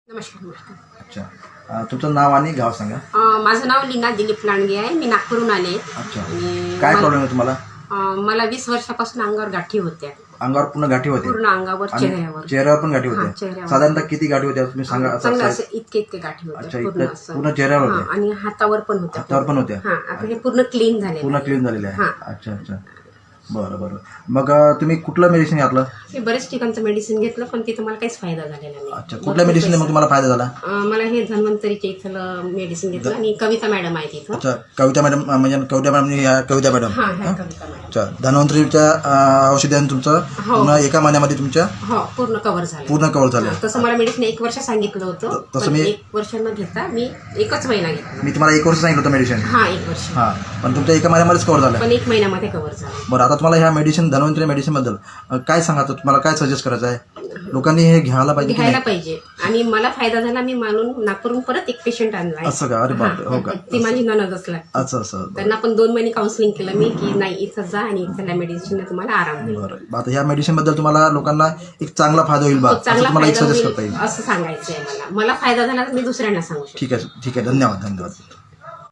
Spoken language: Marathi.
नमस्कार. अच्छा, तुमचं नाव आणि गाव सांगा. माझं नाव लीना दिलीप लांडगे आहे. मी नागपूरहून आले. अच्छा, आणि काय प्रॉब्लेम आहे तुम्हाला? मला 20 वर्षापासून अंगावर गाठी होत्या. अंगावर पूर्ण गाठी होते? पूर्ण अंगावर, आणि चेहऱ्यावर. चेहऱ्यावर पण गाठी हां, होत्या? चेहऱ्यावर. साधारणतः किती गाठी होत्या तुम्ही सांगा. चांगलं असं इतके गाठी अच्छा, होत्या पूर्ण असं. पूर्ण चेहऱ्यावर हां, होत्या? आणि हातावर पण होत्या. हातावर पण होत्या? हां, आता हे पूर्ण क्लीन झाले. पूर्ण क्लीन झालेले आहे? हां. अच्छा अच्छा, बरं बरं. मग तुम्ही कुठलं मेडिसिन घातलं? मी बरेच ठिकाणचं मेडिसिन घेतलं पण तिथं मला काहीच फायदा झालेला नाही. अच्छा, कुठल्या मेडिसिन मग तुम्हाला फायदा झाला? मला हे धन्वंतरीच्या इथलं मेडिसिन घेतलं आणि कविता मॅडम आहे तिथं. अच्छा, कविता मॅडम म्हणजे कविता मॅडम कविता मॅडम. हां, कविता मॅडम. अच्छा, धन्वंतरीच्या औषधाने तुमचं पूर्ण एका महिन्यामध्ये तुमच्या हो पूर्ण कव्हर झालं. पूर्ण कव्हर झालं? तसं मला मेडिसिन 1 वर्ष सांगितलं होतं. तसं पण मी 1 वर्ष न घेता मी 1च महिना घेतला. मी तुम्हाला 1 वर्ष सांगितलं होतं मेडिसिन? हां, 1 वर्ष. हां, पण तुमच्या एका महिन्यामध्येच कव्हर झालं? पण 1 महिन्यामध्ये कव्हर झालं. बरं, आता तुम्हाला ह्या मेडिसिन धन्वंतरी मेडिसिनबद्दल काय सांगायचं, तुम्हाला काय सजेस्ट करायचं आहे? लोकांनी हे घ्यायला पाहिजे? घ्यायला पाहिजे. आणि मला फायदा झाला. मी मानून नागपूरहून परत एक पेशंट आणला. असं का? अरे बापरे, हो का? ती माझी नणदच लागते. असं असं. त्यांना पण 2 महिने काउन्सिलिंग केलं मी की नाही इथं जा आणि इथल्या मेडिसिन तुम्हाला आराम होईल. बरं, आता ह्या मेडिसिन बद्दल तुम्हाला लोकांना एक चांगला फायदा होईल बा, असं चांगला तुम्हाला एक फायदा सजेस्ट होईल करता येईल असं सांगायचं आहे मला. मला फायदा झाला तर मी दुसऱ्यांना सांगू शकतो. ठीक आहे ठीक आहे, धन्यवाद धन्यवाद.